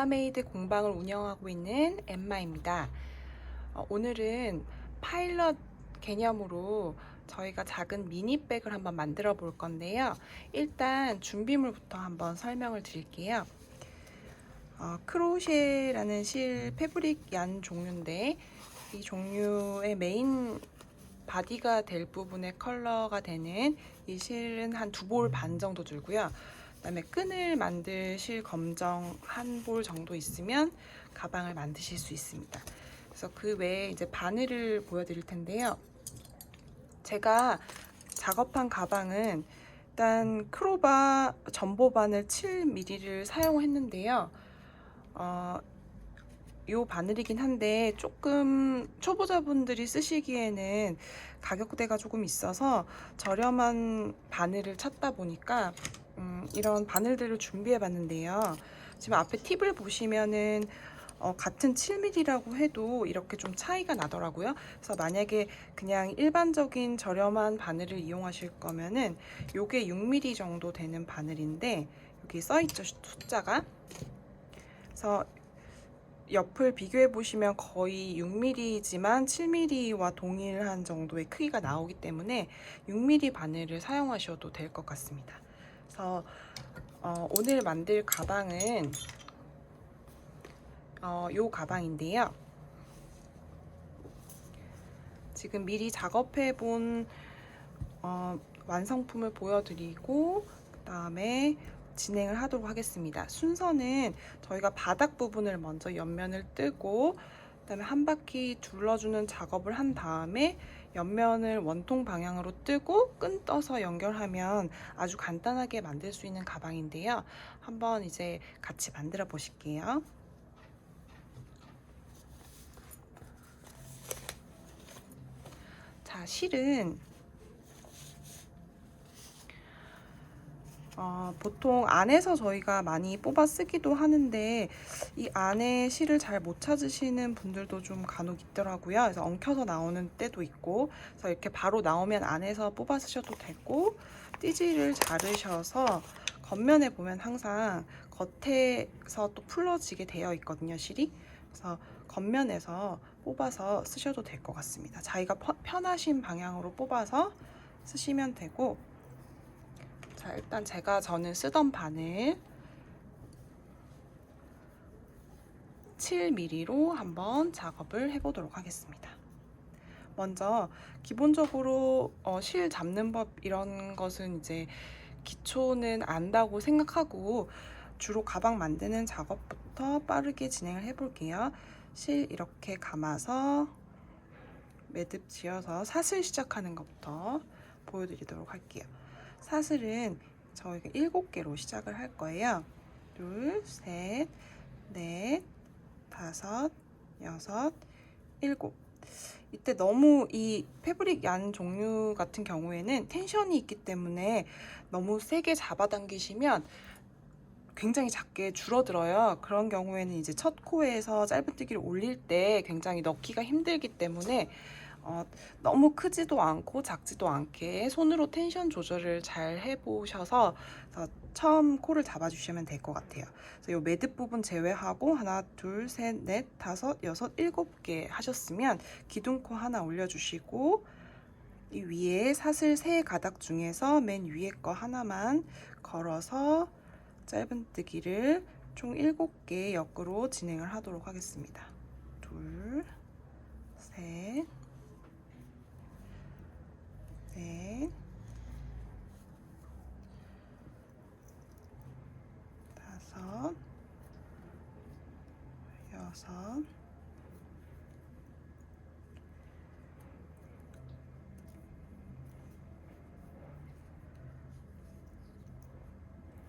엠마메이드 공방을 운영하고 있는 엠마입니다. 오늘은 파일럿 개념으로 저희가 작은 미니백을 한번 만들어 볼 건데요. 일단 준비물부터 한번 설명을 드릴게요. 크로셰라는 실 패브릭 얀 종류인데 이 종류의 메인 바디가 될 부분의 컬러가 되는 이 실은 한 2볼 반 정도 들고요. 그다음에 끈을 만드실 검정 1볼 정도 있으면 가방을 만드실 수 있습니다. 그래서 그 외에 이제 바늘을 보여드릴 텐데요. 제가 작업한 가방은 일단 크로바 전보 바늘 7mm를 사용했는데요. 요 바늘이긴 한데 조금 초보자분들이 쓰시기에는 가격대가 조금 있어서 저렴한 바늘을 찾다 보니까 이런 바늘들을 준비해 봤는데요. 지금 앞에 팁을 보시면은 같은 7mm라고 해도 이렇게 좀 차이가 나더라고요. 그래서 만약에 그냥 일반적인 저렴한 바늘을 이용하실 거면은 요게 6mm 정도 되는 바늘인데 여기 써 있죠, 숫자가. 그래서 옆을 비교해 보시면 거의 6mm지만 7mm와 동일한 정도의 크기가 나오기 때문에 6mm 바늘을 사용하셔도 될 것 같습니다. 그래서 오늘 만들 가방은 요 가방인데요. 지금 미리 작업해 본 완성품을 보여드리고 그 다음에 진행을 하도록 하겠습니다. 순서는 저희가 바닥 부분을 먼저 옆면을 뜨고 그 다음에 한 바퀴 둘러주는 작업을 한 다음에 옆면을 원통 방향으로 뜨고 끈 떠서 연결하면 아주 간단하게 만들 수 있는 가방인데요. 한번 이제 같이 만들어 보실게요. 자, 실은 보통 안에서 저희가 많이 뽑아 쓰기도 하는데 이 안에 실을 잘 못 찾으시는 분들도 좀 간혹 있더라고요. 그래서 엉켜서 나오는 때도 있고, 그래서 이렇게 바로 나오면 안에서 뽑아 쓰셔도 되고, 띠지를 자르셔서 겉면에 보면 항상 겉에서 또 풀러지게 되어 있거든요, 실이. 그래서 겉면에서 뽑아서 쓰셔도 될 것 같습니다. 자기가 편하신 방향으로 뽑아서 쓰시면 되고, 자, 일단 저는 쓰던 바늘 7mm로 한번 작업을 해보도록 하겠습니다. 먼저 기본적으로 실 잡는 법 이런 것은 이제 기초는 안다고 생각하고 주로 가방 만드는 작업부터 빠르게 진행을 해볼게요. 실 이렇게 감아서 매듭 지어서 사슬 시작하는 것부터 보여드리도록 할게요. 사슬은 저희가 7개로 시작을 할 거예요. 둘, 셋, 넷, 다섯, 여섯, 일곱. 이때 너무 이 패브릭 얀 종류 같은 경우에는 텐션이 있기 때문에 너무 세게 잡아당기시면 굉장히 작게 줄어들어요. 그런 경우에는 이제 첫 코에서 짧은뜨기를 올릴 때 굉장히 넣기가 힘들기 때문에 너무 크지도 않고 작지도 않게 손으로 텐션 조절을 잘 해보셔서 처음 코를 잡아주시면 될 것 같아요. 그래서 이 매듭 부분 제외하고 하나, 둘, 셋, 넷, 다섯, 여섯, 7개 하셨으면 기둥코 하나 올려주시고 이 위에 사슬 3가닥 중에서 맨 위에 거 하나만 걸어서 짧은뜨기를 총 7개 역으로 진행을 하도록 하겠습니다. 둘, 셋, 넷, 다섯, 여섯,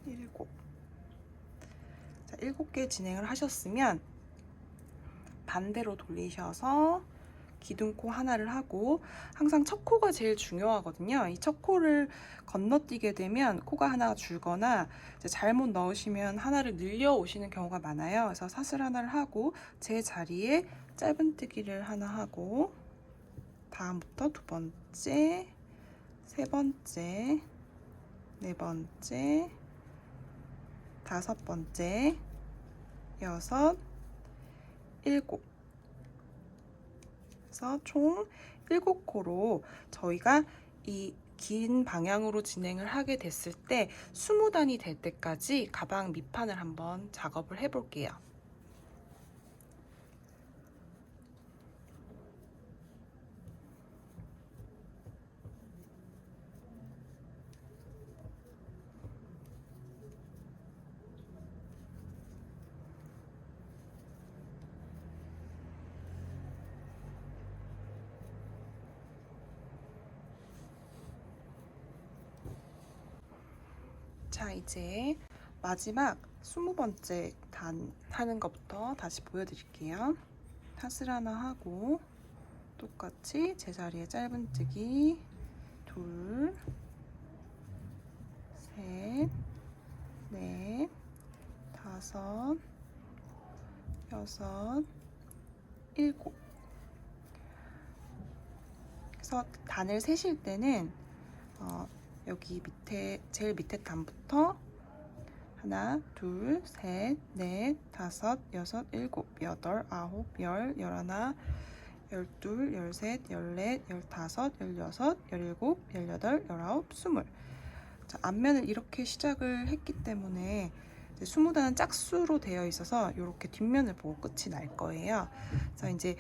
일곱. 자, 7개 진행을 하셨으면 반대로 돌리셔서 기둥코 하나를 하고, 항상 첫 코가 제일 중요하거든요. 이 첫 코를 건너뛰게 되면 코가 하나 줄거나 잘못 넣으시면 하나를 늘려 오시는 경우가 많아요. 그래서 사슬 하나를 하고 제 자리에 짧은뜨기를 하나 하고, 다음부터 2번째, 3번째, 4번째, 5번째, 여섯, 일곱. 그래서 총 7코로 저희가 이 긴 방향으로 진행을 하게 됐을 때 20단이 될 때까지 가방 밑판을 한번 작업을 해 볼게요. 자, 이제 마지막 20번째 단 하는 것부터 다시 보여드릴게요. 타슬 하나 하고 똑같이 제자리에 짧은뜨기 둘, 셋, 넷, 다섯, 여섯, 일곱. 그래서 단을 세실 때는 여기 밑에 제일 밑에 단부터 하나, 둘, 셋, 넷, 다섯, 여섯, 일곱, 여덟, 아홉, 열, 열하나, 열둘, 열셋, 열넷, 열다섯, 열여섯, 열일곱, 열여덟, 열아홉, 20. 자, 앞면을 이렇게 시작을 했기 때문에 20단은 짝수로 되어 있어서 이렇게 뒷면을 보고 끝이 날 거예요. 그래서 이제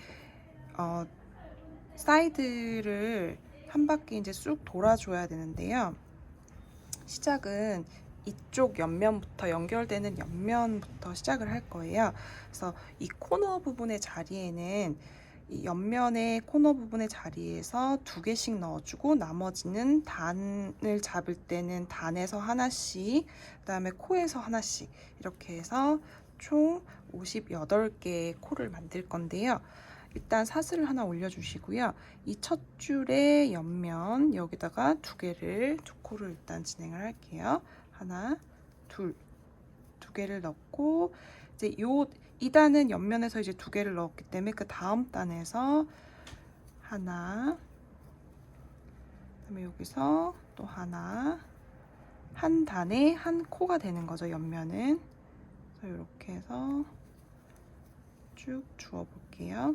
사이드를 한 바퀴 이제 쑥 돌아줘야 되는데요. 시작은 이쪽 옆면부터 연결되는 옆면부터 시작을 할 거예요. 그래서 이 코너 부분의 자리에는 이 옆면의 코너 부분의 자리에서 2개씩 넣어주고 나머지는 단을 잡을 때는 단에서 하나씩, 그 다음에 코에서 하나씩 이렇게 해서 총 58개의 코를 만들 건데요. 일단 사슬을 하나 올려주시고요. 이 첫 줄의 옆면 여기다가 2코를 일단 진행을 할게요. 하나, 둘, 2개를 넣고 이제 이 단은 옆면에서 이제 2개를 넣었기 때문에 그 다음 단에서 하나, 그다음에 여기서 또 하나, 한 단에 한 코가 되는 거죠. 옆면은. 그래서 이렇게 해서 쭉 주워 볼게요.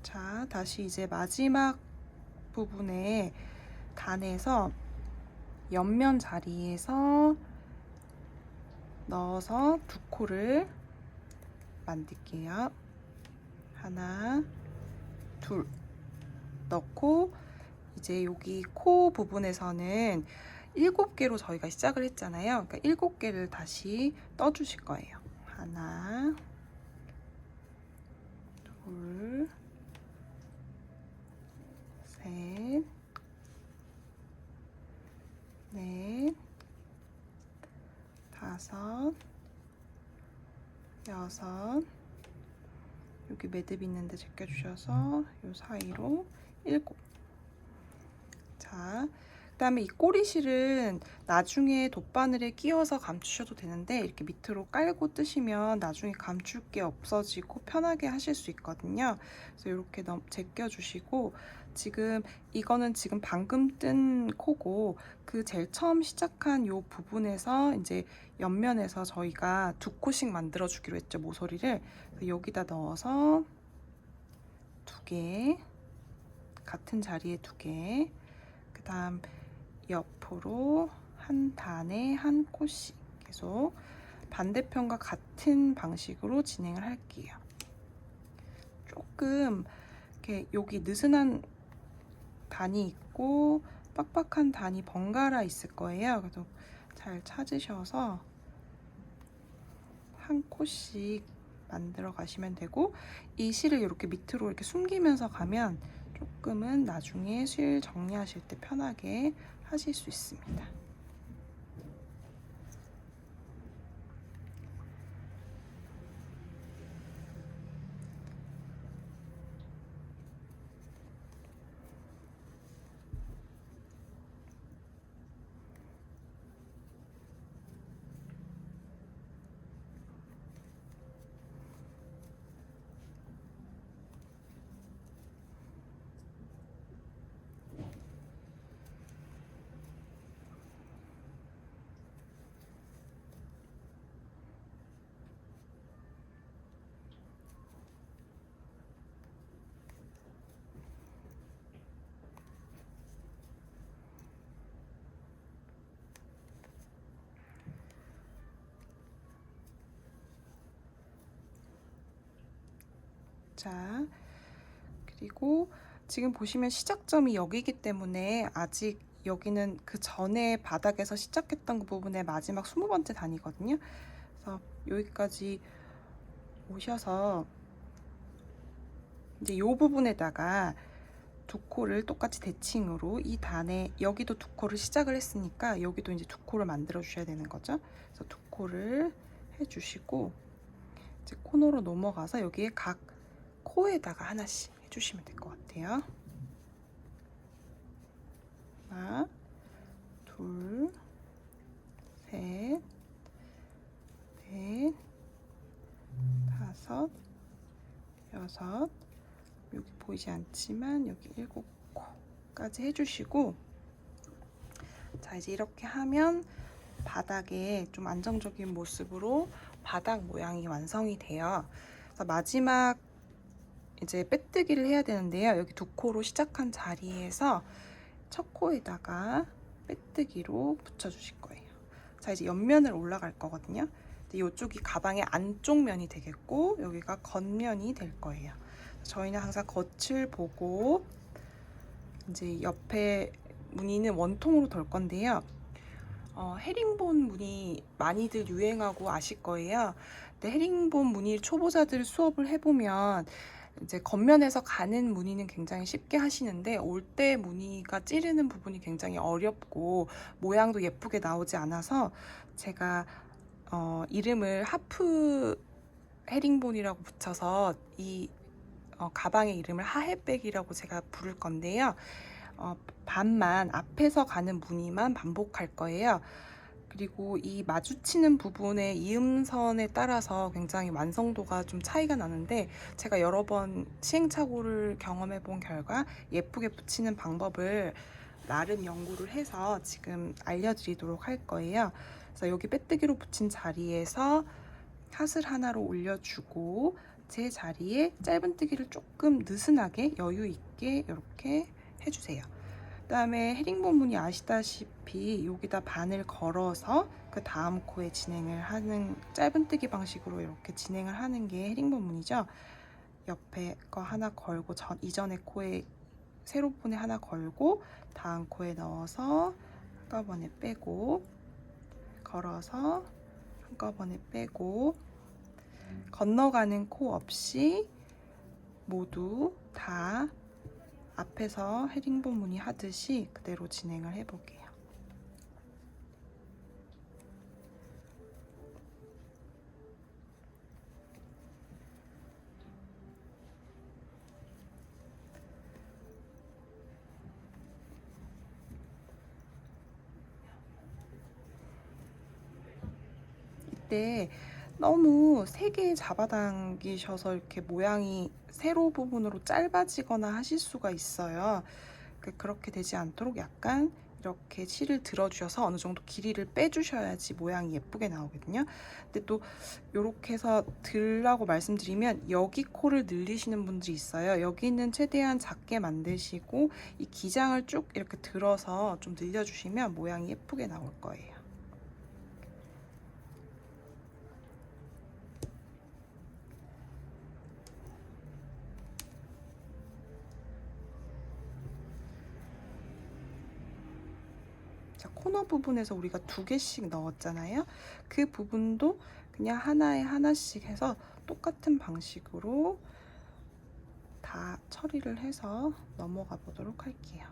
자, 다시 이제 마지막 부분에 단에서 옆면 자리에서 넣어서 2코를 만들게요. 하나, 둘 넣고 이제 여기 코 부분에서는 7개로 저희가 시작을 했잖아요. 그러니까 7개를 다시 떠주실 거예요. 하나, 둘, 셋, 넷, 다섯, 여섯, 여기 매듭 있는데 제껴주셔서 이 사이로 7. 자, 그 다음에 이 꼬리실은 나중에 돗바늘에 끼워서 감추셔도 되는데 이렇게 밑으로 깔고 뜨시면 나중에 감출 게 없어지고 편하게 하실 수 있거든요. 그래서 이렇게 제껴주시고 지금 이거는 지금 방금 뜬 코고 그 제일 처음 시작한 이 부분에서 이제 옆면에서 저희가 2코씩 만들어 주기로 했죠. 모서리를. 여기다 넣어서 2개, 같은 자리에 2개, 그 다음 옆으로 한 단에 한 코씩 계속 반대편과 같은 방식으로 진행을 할게요. 조금 이렇게 여기 느슨한 단이 있고 빡빡한 단이 번갈아 있을 거예요. 그래서 잘 찾으셔서 한 코씩 만들어 가시면 되고 이 실을 이렇게 밑으로 이렇게 숨기면서 가면 조금은 나중에 실 정리하실 때 편하게 하실 수 있습니다. 자, 그리고 지금 보시면 시작점이 여기이기 때문에 아직 여기는 그 전에 바닥에서 시작했던 그 부분의 마지막 20번째 단이거든요. 그래서 여기까지 오셔서 이제 이 부분에다가 두 코를 똑같이 대칭으로 이 단에 여기도 두 코를 시작을 했으니까 여기도 이제 두 코를 만들어 주셔야 되는 거죠. 그래서 두 코를 해주시고 이제 코너로 넘어가서 여기에 각 코에다가 하나씩 해주시면 될 것 같아요. 하나, 둘, 셋, 넷, 다섯, 여섯, 여기 보이지 않지만 여기 7코까지 해주시고, 자 이제 이렇게 하면 바닥에 좀 안정적인 모습으로 바닥 모양이 완성이 돼요. 그래서 마지막 이제 빼뜨기를 해야 되는데요. 여기 두 코로 시작한 자리에서 첫 코에다가 빼뜨기로 붙여주실 거예요. 자 이제 옆면을 올라갈 거거든요. 이쪽이 가방의 안쪽 면이 되겠고 여기가 겉면이 될 거예요. 저희는 항상 겉을 보고 이제 옆에 무늬는 원통으로 돌 건데요. 헤링본 무늬 많이들 유행하고 아실 거예요. 근데 헤링본 무늬 초보자들 수업을 해보면 이제 겉면에서 가는 무늬는 굉장히 쉽게 하시는데 올 때 무늬가 찌르는 부분이 굉장히 어렵고 모양도 예쁘게 나오지 않아서 제가 이름을 하프 헤링본이라고 붙여서 이 가방의 이름을 하해백이라고 제가 부를 건데요. 반만 앞에서 가는 무늬만 반복할 거예요. 그리고 이 마주치는 부분의 이음선에 따라서 굉장히 완성도가 좀 차이가 나는데 제가 여러 번 시행착오를 경험해 본 결과 예쁘게 붙이는 방법을 나름 연구를 해서 지금 알려드리도록 할 거예요. 그래서 여기 빼뜨기로 붙인 자리에서 핫을 하나로 올려주고 제 자리에 짧은뜨기를 조금 느슨하게 여유 있게 이렇게 해주세요. 그 다음에 헤링본 무늬 아시다시피 여기다 바늘 걸어서 그 다음 코에 진행을 하는 짧은뜨기 방식으로 이렇게 진행을 하는 게 헤링본 무늬죠. 옆에 거 하나 걸고 이전의 코에 세로본에 하나 걸고 다음 코에 넣어서 한꺼번에 빼고 걸어서 한꺼번에 빼고 건너가는 코 없이 모두 다 앞에서 헤링본 무늬 하듯이 그대로 진행을 해볼게요. 이때 너무 세게 잡아당기셔서 이렇게 모양이 세로 부분으로 짧아지거나 하실 수가 있어요. 그렇게 되지 않도록 약간 이렇게 실을 들어주셔서 어느 정도 길이를 빼주셔야지 모양이 예쁘게 나오거든요. 근데 또 이렇게 해서 들라고 말씀드리면 여기 코를 늘리시는 분들이 있어요. 여기는 최대한 작게 만드시고 이 기장을 쭉 이렇게 들어서 좀 늘려주시면 모양이 예쁘게 나올 거예요. 자, 코너 부분에서 우리가 2개씩 넣었잖아요. 그 부분도 그냥 하나에 하나씩 해서 똑같은 방식으로 다 처리를 해서 넘어가 보도록 할게요.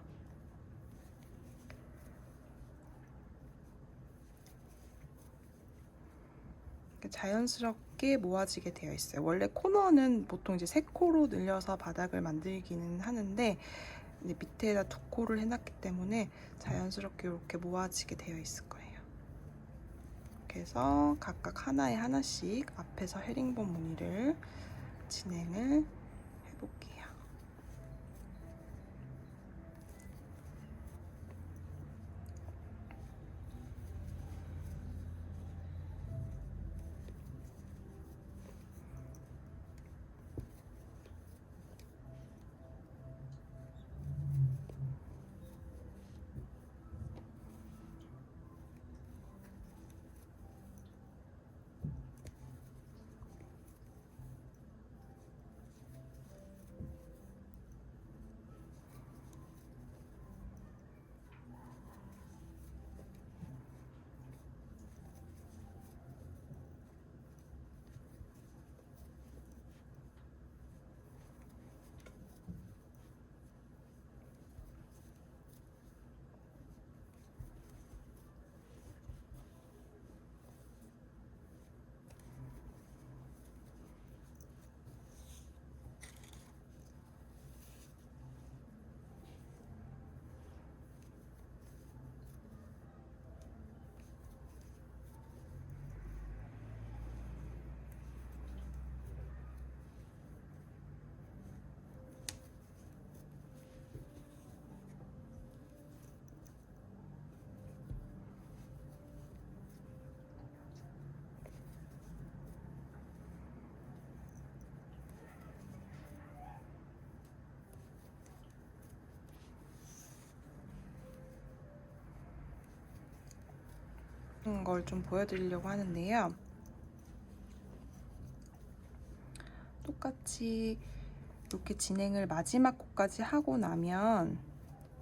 자연스럽게 모아지게 되어 있어요. 원래 코너는 보통 이제 3코로 늘려서 바닥을 만들기는 하는데 이제 밑에다 2코를 해놨기 때문에 자연스럽게 이렇게 모아지게 되어 있을 거예요. 그래서 각각 하나에 하나씩 앞에서 헤링본 무늬를 진행을 해볼게요. 걸 좀 보여드리려고 하는데요. 똑같이 이렇게 진행을 마지막 코까지 하고 나면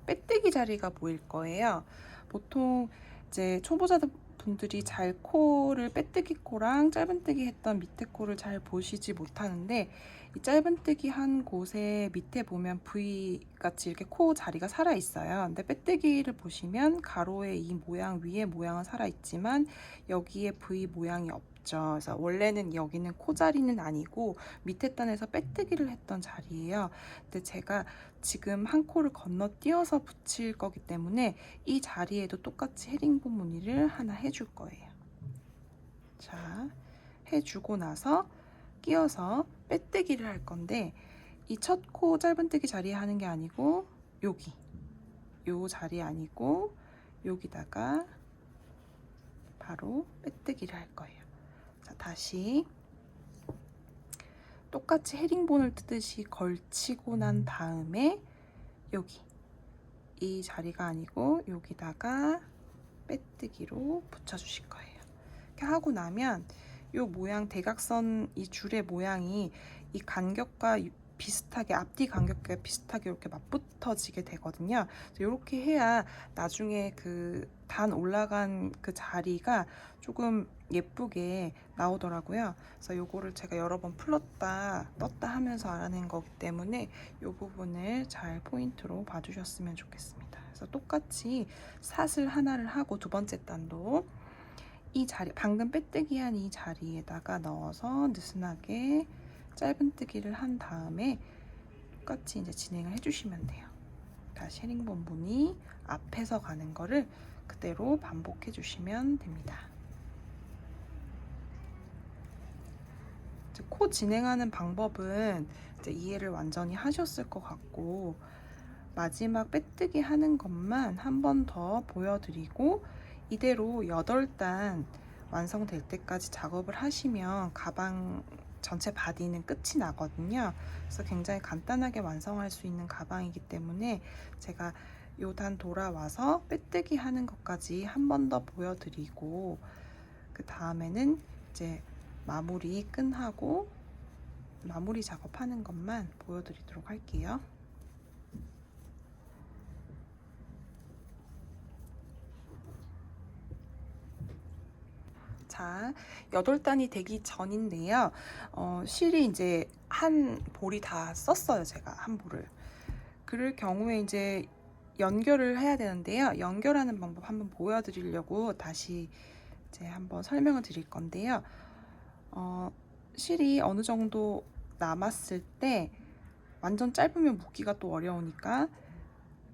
빼뜨기 자리가 보일 거예요. 보통 이제 초보자분들이 잘 코를 빼뜨기 코랑 짧은뜨기 했던 밑에 코를 잘 보시지 못하는데 이 짧은뜨기 한 곳에 밑에 보면 V 같이 이렇게 코 자리가 살아 있어요. 근데 빼뜨기를 보시면 가로의 이 모양 위에 모양은 살아 있지만 여기에 V 모양이 없죠. 그래서 원래는 여기는 코 자리는 아니고 밑에 단에서 빼뜨기를 했던 자리예요. 근데 제가 지금 한 코를 건너뛰어서 붙일 거기 때문에 이 자리에도 똑같이 헤링본 무늬를 하나 해줄 거예요. 자, 해주고 나서 끼워서 빼뜨기를 할 건데 이 첫 코 짧은뜨기 자리에 하는 게 아니고 여기 요 자리 아니고 여기다가 바로 빼뜨기를 할 거예요. 자, 다시 똑같이 헤링본을 뜨듯이 걸치고 난 다음에 여기 이 자리가 아니고 여기다가 빼뜨기로 붙여주실 거예요. 이렇게 하고 나면 이 모양 대각선 이 줄의 모양이 이 간격과 비슷하게 앞뒤 간격과 비슷하게 이렇게 맞붙어지게 되거든요. 이렇게 해야 나중에 그 단 올라간 그 자리가 조금 예쁘게 나오더라고요. 그래서 요거를 제가 여러 번 풀었다 떴다 하면서 알아낸 거기 때문에 이 부분을 잘 포인트로 봐주셨으면 좋겠습니다. 그래서 똑같이 사슬 하나를 하고 두 번째 단도 이 자리 방금 빼뜨기 한 이 자리에다가 넣어서 느슨하게 짧은뜨기를 한 다음에 똑같이 이제 진행을 해주시면 돼요. 다시 헤링본 무늬 앞에서 가는 거를 그대로 반복해 주시면 됩니다. 코 진행하는 방법은 이제 이해를 완전히 하셨을 것 같고 마지막 빼뜨기 하는 것만 한 번 더 보여드리고 이대로 8단 완성될 때까지 작업을 하시면 가방 전체 바디는 끝이 나거든요. 그래서 굉장히 간단하게 완성할 수 있는 가방이기 때문에 제가 요 단 돌아와서 빼뜨기 하는 것까지 한 번 더 보여드리고 그 다음에는 이제 마무리 끝하고 마무리 작업하는 것만 보여드리도록 할게요. 자, 8단이 되기 전인데요. 실이 이제 한 볼이 다 썼어요. 제가 한 볼을. 그럴 경우에 이제 연결을 해야 되는데요. 연결하는 방법 한번 보여드리려고 다시 이제 한번 설명을 드릴 건데요. 실이 어느 정도 남았을 때 완전 짧으면 묶기가 또 어려우니까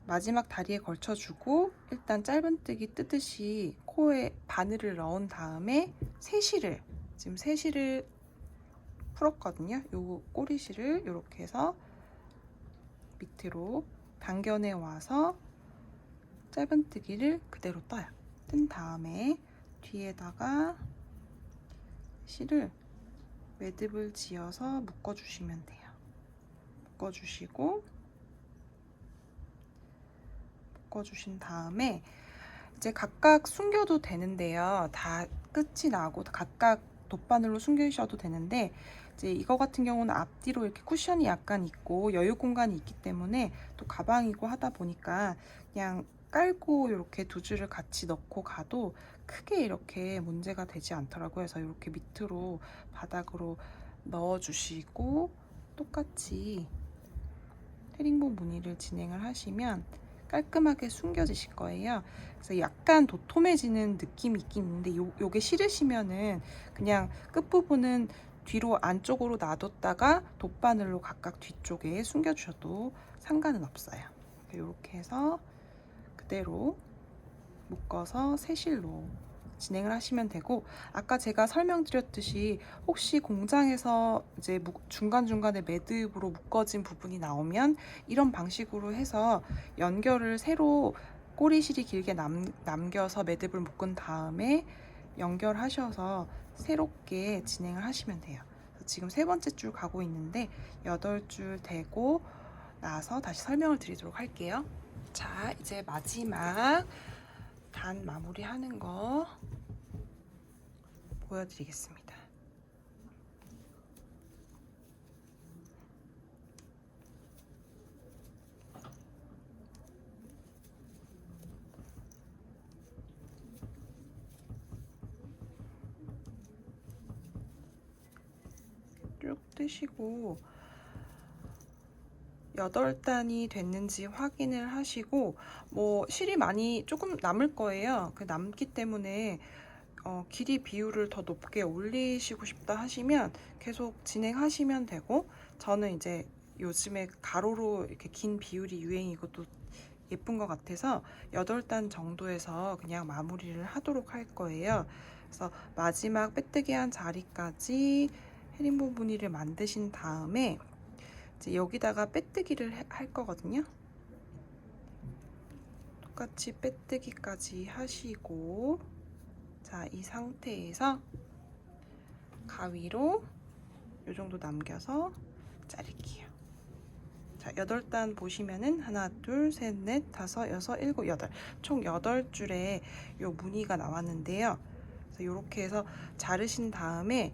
마지막 다리에 걸쳐주고 일단 짧은뜨기 뜨듯이 코에 바늘을 넣은 다음에 새실을 지금 새실을 풀었거든요. 요 꼬리실을 이렇게 해서 밑으로 당겨내 와서 짧은뜨기를 그대로 떠요. 뜬 다음에 뒤에다가 실을 매듭을 지어서 묶어주시면 돼요. 묶어주신 다음에 이제 각각 숨겨도 되는데요. 다 끝이 나고 각각 돗바늘로 숨기셔도 되는데 이제 이거 같은 경우는 앞뒤로 이렇게 쿠션이 약간 있고 여유 공간이 있기 때문에 또 가방이고 하다 보니까 그냥 깔고 이렇게 두 줄을 같이 넣고 가도 크게 이렇게 문제가 되지 않더라고요. 그래서 이렇게 밑으로 바닥으로 넣어주시고 똑같이 헤링본 무늬를 진행을 하시면 깔끔하게 숨겨지실 거예요. 그래서 약간 도톰해지는 느낌이 있긴 있는데 요게 싫으시면은 그냥 끝부분은 뒤로 안쪽으로 놔뒀다가 돗바늘로 각각 뒤쪽에 숨겨주셔도 상관은 없어요. 이렇게 해서 그대로 묶어서 새실로 진행을 하시면 되고, 아까 제가 설명드렸듯이 혹시 공장에서 이제 중간중간에 매듭으로 묶어진 부분이 나오면 이런 방식으로 해서 연결을 새로 꼬리실이 길게 남겨서 매듭을 묶은 다음에 연결하셔서 새롭게 진행을 하시면 돼요. 지금 3번째 줄 가고 있는데 8줄 되고 나서 다시 설명을 드리도록 할게요. 자, 이제 마지막 단 마무리 하는 거 보여드리겠습니다. 쭉 뜨시고 8단이 됐는지 확인을 하시고, 뭐 실이 많이 조금 남을 거예요. 그 남기 때문에 길이 비율을 더 높게 올리시고 싶다 하시면 계속 진행하시면 되고, 저는 이제 요즘에 가로로 이렇게 긴 비율이 유행이고 또 예쁜 것 같아서 8단 정도에서 그냥 마무리를 하도록 할 거예요. 그래서 마지막 빼뜨기 한 자리까지 헤링본 무늬를 만드신 다음에 이제 여기다가 빼뜨기를 할 거거든요. 똑같이 빼뜨기까지 하시고, 자, 이 상태에서 가위로 이 정도 남겨서 자를게요. 자, 8단 보시면은 하나, 둘, 셋, 넷, 다섯, 여섯, 일곱, 여덟, 총 8줄에 요 무늬가 나왔는데요. 그래서 이렇게 해서 자르신 다음에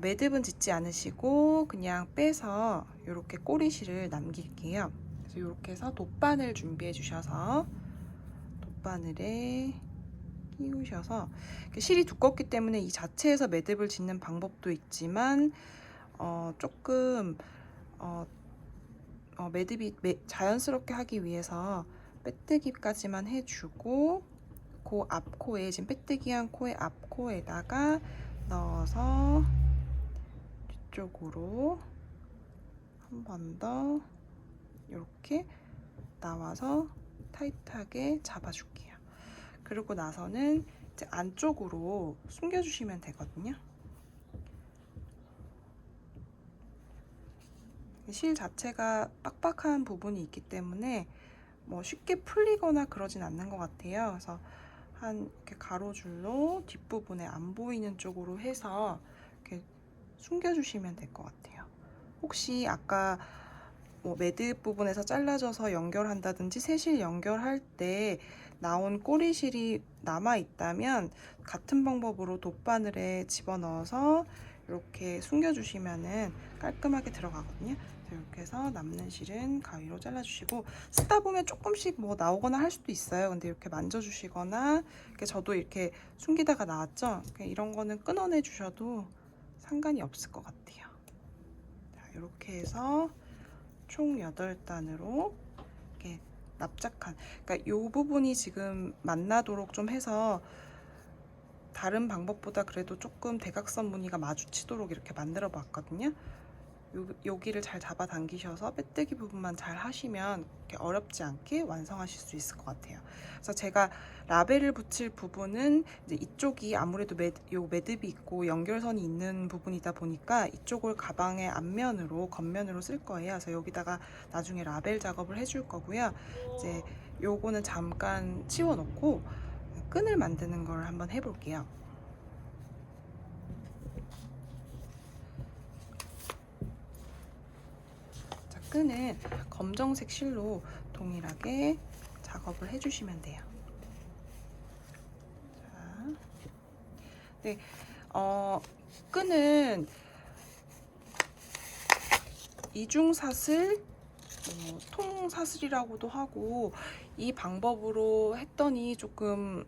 매듭은 짓지 않으시고 그냥 빼서 이렇게 꼬리실을 남길게요. 그래서 이렇게 해서 돗바늘 준비해 주셔서 돗바늘에 끼우셔서, 실이 두껍기 때문에 이 자체에서 매듭을 짓는 방법도 있지만 조금 매듭이 자연스럽게 하기 위해서 빼뜨기까지만 해주고 그 앞코에, 지금 빼뜨기한 코의 앞코에다가 넣어서 뒤쪽으로 한 번 더 이렇게 나와서 타이트하게 잡아줄게요. 그리고 나서는 이제 안쪽으로 숨겨주시면 되거든요. 실 자체가 빡빡한 부분이 있기 때문에 뭐 쉽게 풀리거나 그러진 않는 것 같아요. 그래서 한 이렇게 가로줄로 뒷부분에 안 보이는 쪽으로 해서 이렇게 숨겨주시면 될 것 같아요. 혹시 아까 뭐 매듭 부분에서 잘라져서 연결한다든지 새실 연결할 때 나온 꼬리실이 남아 있다면 같은 방법으로 돗바늘에 집어넣어서 이렇게 숨겨주시면은 깔끔하게 들어가거든요. 이렇게 해서 남는 실은 가위로 잘라주시고, 쓰다 보면 조금씩 뭐 나오거나 할 수도 있어요. 근데 이렇게 만져주시거나, 이렇게 저도 이렇게 숨기다가 나왔죠. 이런 거는 끊어내 주셔도 상관이 없을 것 같아요. 자, 이렇게 해서 총 8단으로 이렇게 납작한, 그러니까 이 부분이 지금 만나도록 좀 해서 다른 방법보다 그래도 조금 대각선 무늬가 마주치도록 이렇게 만들어 봤거든요. 여기를 잘 잡아 당기셔서 빼뜨기 부분만 잘 하시면 이렇게 어렵지 않게 완성하실 수 있을 것 같아요. 그래서 제가 라벨을 붙일 부분은 이제 이쪽이 아무래도 요 매듭이 있고 연결선이 있는 부분이다 보니까 이쪽을 가방의 앞면으로 겉면으로 쓸 거예요. 그래서 여기다가 나중에 라벨 작업을 해줄 거고요. 이제 요거는 잠깐 치워놓고 끈을 만드는 걸 한번 해볼게요. 자, 끈은 검정색 실로 동일하게 작업을 해주시면 돼요. 자, 네, 끈은 이중사슬, 통사슬이라고도 하고, 이 방법으로 했더니 조금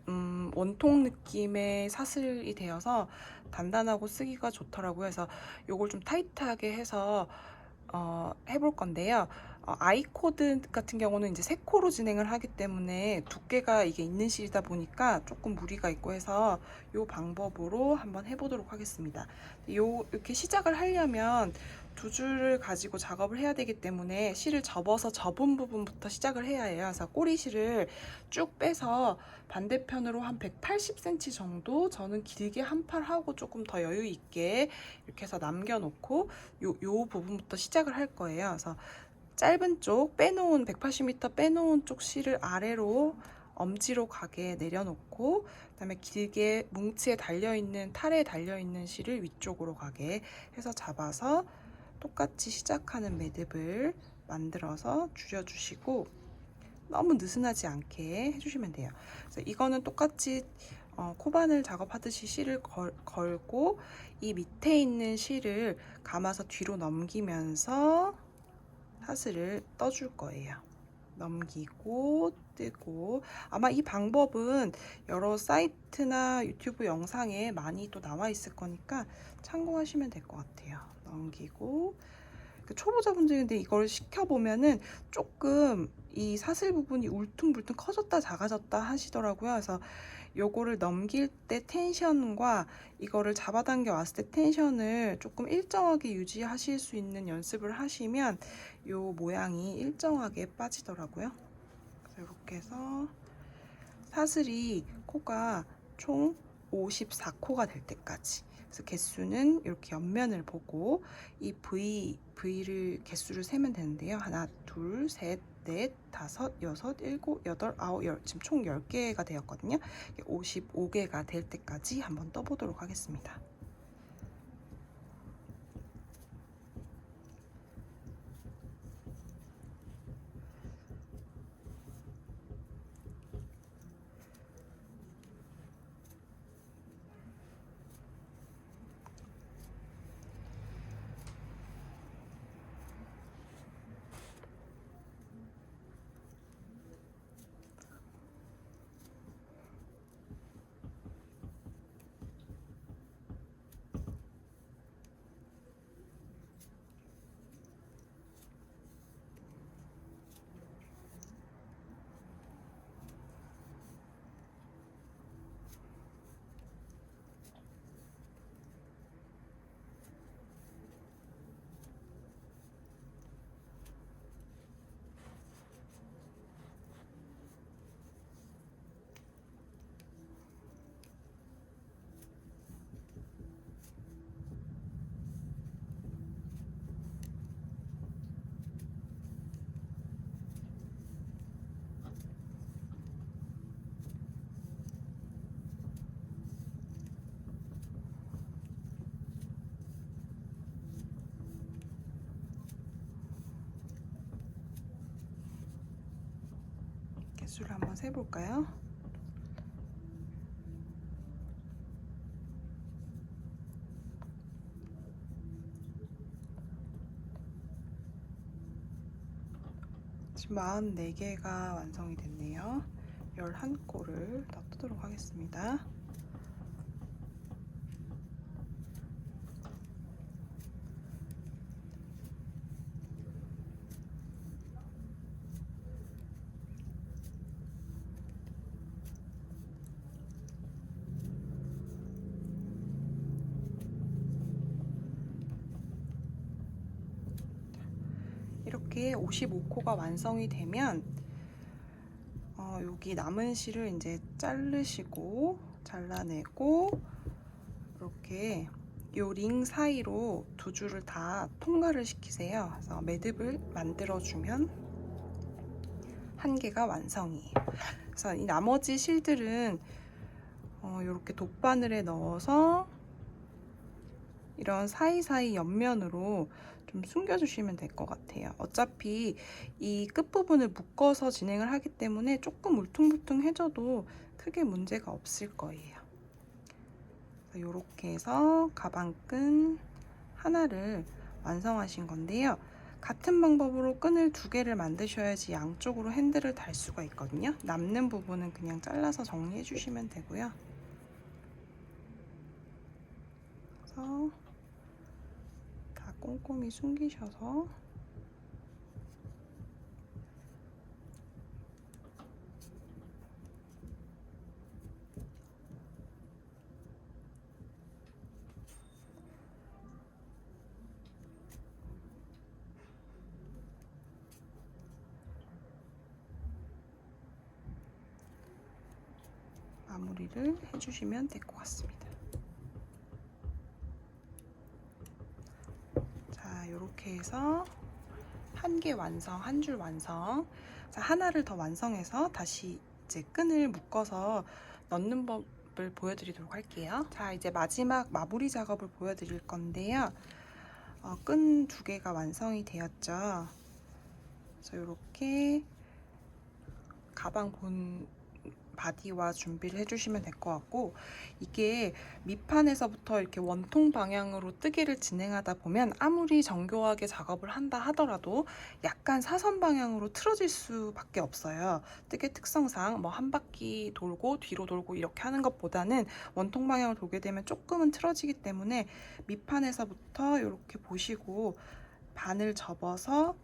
원통 느낌의 사슬이 되어서 단단하고 쓰기가 좋더라고요. 그래서 요걸 좀 타이트하게 해서 해볼 건데요. 아이코드 같은 경우는 이제 3코로 진행을 하기 때문에 두께가 이게 있는 실이다 보니까 조금 무리가 있고 해서 이 방법으로 한번 해보도록 하겠습니다. 이렇게 시작을 하려면 2줄을 가지고 작업을 해야 되기 때문에 실을 접어서 접은 부분부터 시작을 해야 해요. 그래서 꼬리실을 쭉 빼서 반대편으로 한 180cm 정도, 저는 길게 한 팔 하고 조금 더 여유 있게 이렇게 해서 남겨놓고 요 부분부터 시작을 할 거예요. 그래서 짧은 쪽 빼놓은 180m 빼놓은 쪽 실을 아래로 엄지로 가게 내려놓고, 그다음에 길게 뭉치에 달려있는 탈에 달려있는 실을 위쪽으로 가게 해서 잡아서 똑같이 시작하는 매듭을 만들어서 줄여주시고, 너무 느슨하지 않게 해주시면 돼요. 그래서 이거는 똑같이 코바늘 작업하듯이 실을 걸고 이 밑에 있는 실을 감아서 뒤로 넘기면서 사슬을 떠줄 거예요. 넘기고 뜨고, 아마 이 방법은 여러 사이트나 유튜브 영상에 많이 또 나와 있을 거니까 참고하시면 될 것 같아요. 넘기고, 초보자분들이 근데 이걸 시켜보면은 조금 이 사슬 부분이 울퉁불퉁 커졌다 작아졌다 하시더라고요. 그래서 요거를 넘길 때 텐션과 이거를 잡아당겨 왔을 때 텐션을 조금 일정하게 유지하실 수 있는 연습을 하시면 요 모양이 일정하게 빠지더라고요. 그래서 이렇게 해서 사슬이 코가 총 54코가 될 때까지, 그래서 개수는 이렇게 옆면을 보고 이 V를 개수를 세면 되는데요. 하나, 둘, 셋, 넷, 다섯, 여섯, 일곱, 여덟, 아홉, 열, 지금 총 10개가 되었거든요. 55개가 될 때까지 한번 떠보도록 하겠습니다. 개수를 한번 세볼까요? 지금 44개가 완성이 됐네요. 11코를 더 뜨도록 하겠습니다. 이렇게 55코가 완성이 되면 여기 남은 실을 이제 자르시고 잘라내고 이렇게 요 링 사이로 두 줄을 다 통과를 시키세요. 그래서 매듭을 만들어주면 한 개가 완성이에요. 그래서 이 나머지 실들은 이렇게 돗바늘에 넣어서 이런 사이사이 옆면으로 좀 숨겨주시면 될 것 같아요. 어차피 이 끝부분을 묶어서 진행을 하기 때문에 조금 울퉁불퉁해져도 크게 문제가 없을 거예요. 이렇게 해서 가방끈 하나를 완성하신 건데요. 같은 방법으로 끈을 2개를 만드셔야지 양쪽으로 핸들을 달 수가 있거든요. 남는 부분은 그냥 잘라서 정리해 주시면 되고요. 그래서 다 꼼꼼히 숨기셔서 마무리를 해주시면 될 것 같습니다. 자, 이렇게 해서 한 개 완성, 한 줄 완성. 자, 하나를 더 완성해서 다시 이제 끈을 묶어서 넣는 법을 보여드리도록 할게요. 자, 이제 마지막 마무리 작업을 보여드릴 건데요. 끈 2개가 완성이 되었죠. 그래서 이렇게 가방 본 바디와 준비를 해주시면 될 것 같고, 이게 밑판에서부터 이렇게 원통 방향으로 뜨개를 진행하다 보면 아무리 정교하게 작업을 한다 하더라도 약간 사선 방향으로 틀어질 수밖에 없어요. 뜨개 특성상 뭐 한 바퀴 돌고 뒤로 돌고 이렇게 하는 것보다는 원통 방향으로 돌게 되면 조금은 틀어지기 때문에 밑판에서부터 이렇게 보시고 반을 접어서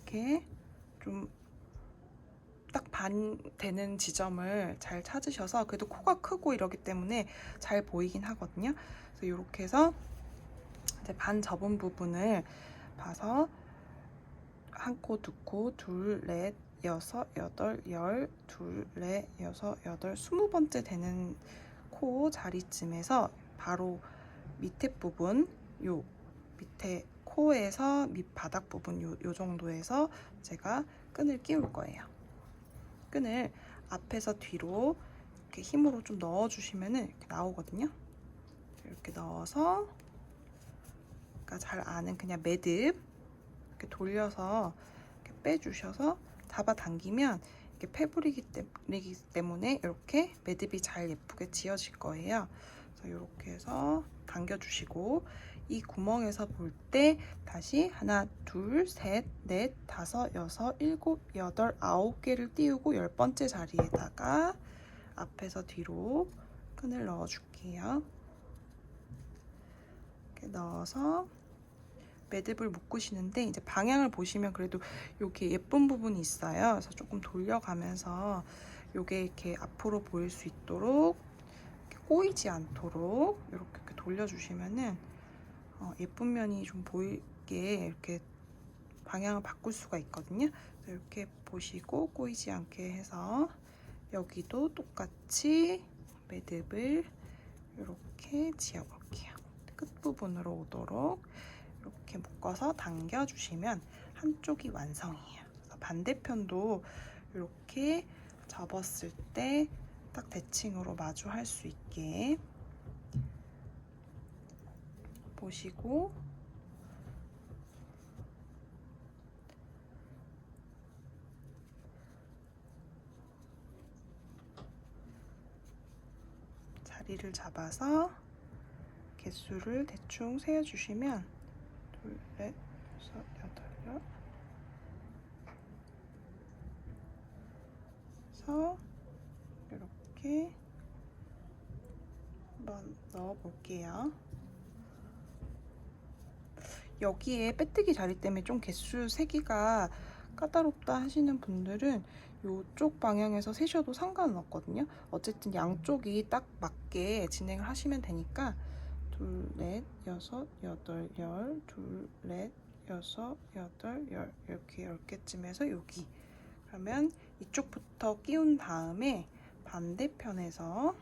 이렇게 좀 딱 반 되는 지점을 잘 찾으셔서, 그래도 코가 크고 이러기 때문에 잘 보이긴 하거든요. 그래서 이렇게 해서 이제 반 접은 부분을 봐서 1코, 2코, 둘, 넷, 여섯, 여덟, 열, 둘, 넷, 여섯, 여덟, 20번째 되는 코 자리쯤에서 바로 밑에 부분, 요 밑에 코에서 밑바닥 부분 요 정도에서 제가 끈을 끼울 거예요. 끈을 앞에서 뒤로 이렇게 힘으로 좀 넣어주시면 이렇게 나오거든요. 이렇게 넣어서, 그러니까 잘 아는 그냥 매듭 이렇게 돌려서 이렇게 빼주셔서 잡아당기면 이렇게 패브릭이기 때문에 이렇게 매듭이 잘 예쁘게 지어질 거예요. 그래서 이렇게 해서 당겨주시고, 이 구멍에서 볼 때 다시 하나, 둘, 셋, 넷, 다섯, 여섯, 일곱, 여덟, 9개를 띄우고 10번째 자리에다가 앞에서 뒤로 끈을 넣어줄게요. 이렇게 넣어서 매듭을 묶으시는데, 이제 방향을 보시면 그래도 이렇게 예쁜 부분이 있어요. 그래서 조금 돌려가면서 이게 이렇게 앞으로 보일 수 있도록, 이렇게 꼬이지 않도록 이렇게 돌려주시면은 예쁜 면이 좀 보이게 이렇게 방향을 바꿀 수가 있거든요. 이렇게 보시고 꼬이지 않게 해서 여기도 똑같이 매듭을 이렇게 지어볼게요. 끝부분으로 오도록 이렇게 묶어서 당겨주시면 한쪽이 완성이에요. 반대편도 이렇게 접었을 때 딱 대칭으로 마주할 수 있게 보시고, 자리를 잡아서 개수를 대충 세어주시면 둘, 넷, 여섯, 여덟, 해서 이렇게 한번 넣어 볼게요. 여기에 빼뜨기 자리 때문에 좀 개수 세기가 까다롭다 하시는 분들은 이쪽 방향에서 세셔도 상관은 없거든요. 어쨌든 양쪽이 딱 맞게 진행을 하시면 되니까 둘, 넷, 여섯, 여덟, 열, 둘, 넷, 여섯, 여덟, 열 이렇게 10개쯤 해서 여기 그러면 이쪽부터 끼운 다음에 반대편에서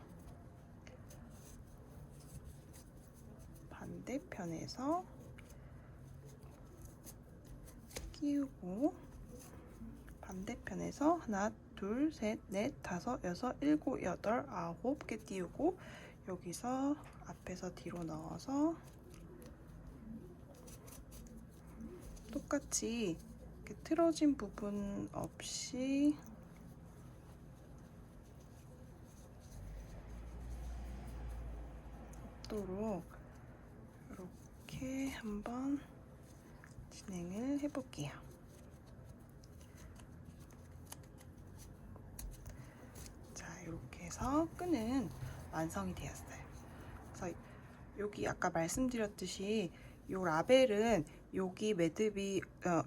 끼우고 반대편에서 하나, 둘, 셋, 넷, 다섯, 여섯, 일곱, 여덟, 9개 띄우고 여기서 앞에서 뒤로 넣어서 똑같이 이렇게 틀어진 부분 없이 없도록 이렇게 한번 진행을 해볼게요. 자, 이렇게 해서 끈은 완성이 되었어요. 그래서 여기 아까 말씀드렸듯이 이 라벨은 여기 매듭이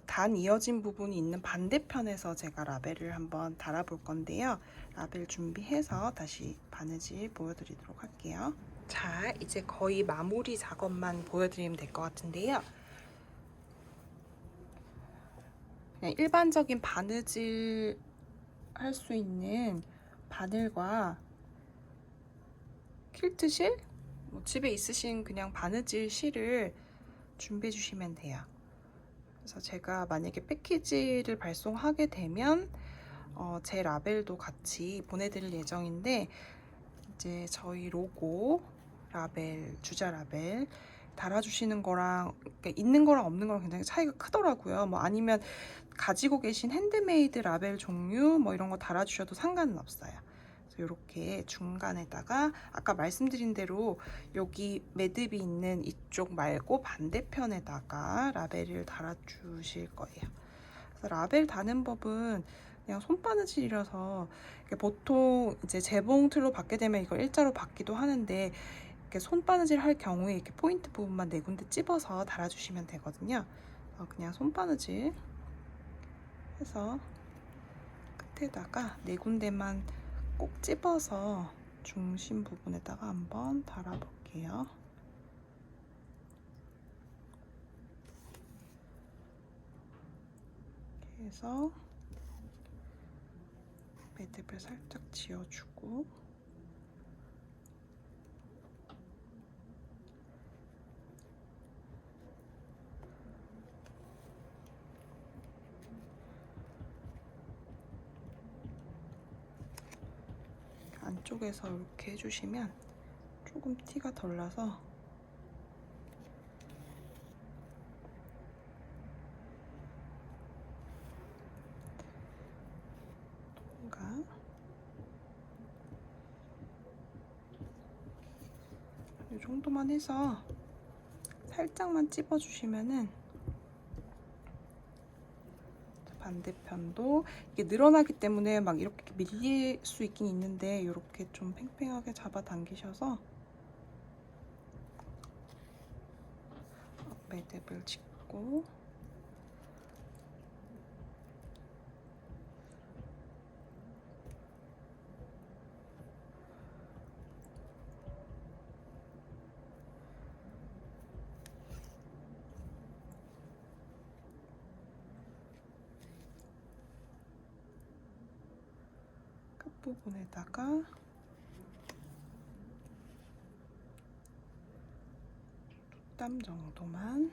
단 이어진 부분이 있는 반대편에서 제가 라벨을 한번 달아볼 건데요. 라벨 준비해서 다시 바느질 보여드리도록 할게요. 자, 이제 거의 마무리 작업만 보여드리면 될 것 같은데요. 그냥 일반적인 바느질 할 수 있는 바늘과 퀼트실, 집에 있으신 그냥 바느질 실을 준비해 주시면 돼요. 그래서 제가 만약에 패키지를 발송하게 되면 제 라벨도 같이 보내드릴 예정인데 이제 저희 로고 라벨, 주자 라벨 달아주시는 거랑 그러니까 있는 거랑 없는 거랑 굉장히 차이가 크더라고요. 뭐 아니면 가지고 계신 핸드메이드 라벨 종류 뭐 이런 거 달아주셔도 상관은 없어요. 그래서 이렇게 중간에다가 아까 말씀드린 대로 여기 매듭이 있는 이쪽 말고 반대편에다가 라벨을 달아주실 거예요. 그래서 라벨 다는 법은 그냥 손바느질이라서 보통 이제 재봉틀로 받게 되면 이걸 일자로 받기도 하는데 이렇게 손바느질 할 경우에 이렇게 포인트 부분만 4군데 찝어서 달아주시면 되거든요. 그냥 손바느질 해서 끝에다가 4군데만 꼭 찝어서 중심 부분에다가 한번 달아볼게요. 이렇게 해서 매듭을 살짝 지어주고 안쪽에서 이렇게 해주시면 조금 티가 덜 나서 이 정도만 해서 살짝만 찝어주시면은 반대편도 이게 늘어나기 때문에 막 이렇게 밀릴 수 있긴 있는데 이렇게 좀 팽팽하게 잡아당기셔서 매듭을 짚고 끝부분에다가 땀 정도만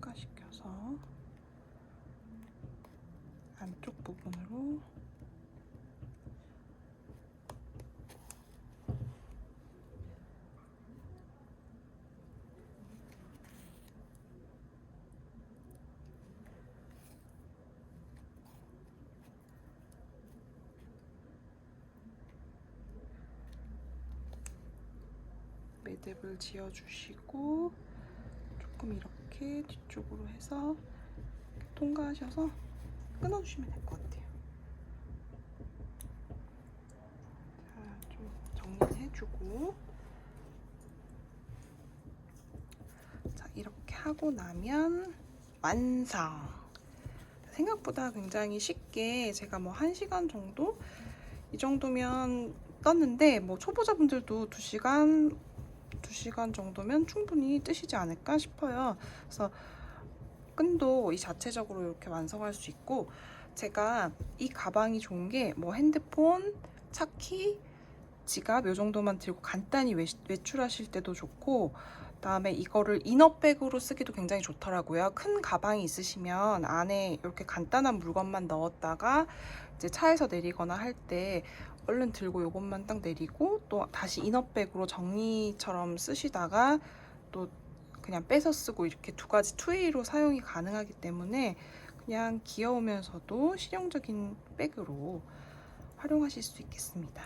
통과시켜서 안쪽 부분으로 매듭을 지어주시고 조금 이렇게 뒤쪽으로 해서 통과하셔서 끊어주시면 될 것 같아요. 자, 좀 정리를 해주고, 자, 이렇게 하고 나면 완성! 생각보다 굉장히 쉽게 제가 뭐 1시간 정도? 이 정도면 떴는데, 뭐 초보자분들도 2시간 정도면 충분히 뜨시지 않을까 싶어요. 그래서 끈도 이 자체적으로 이렇게 완성할 수 있고, 제가 이 가방이 좋은 게 뭐 핸드폰, 차키, 지갑 요 정도만 들고 간단히 외출하실 때도 좋고, 그다음에 이거를 이너백으로 쓰기도 굉장히 좋더라고요. 큰 가방이 있으시면 안에 이렇게 간단한 물건만 넣었다가 이제 차에서 내리거나 할 때 얼른 들고 요것만 딱 내리고 또 다시 이너백으로 정리처럼 쓰시다가 또 그냥 빼서 쓰고 이렇게 두 가지 투웨이로 사용이 가능하기 때문에 그냥 귀여우면서도 실용적인 백으로 활용하실 수 있겠습니다.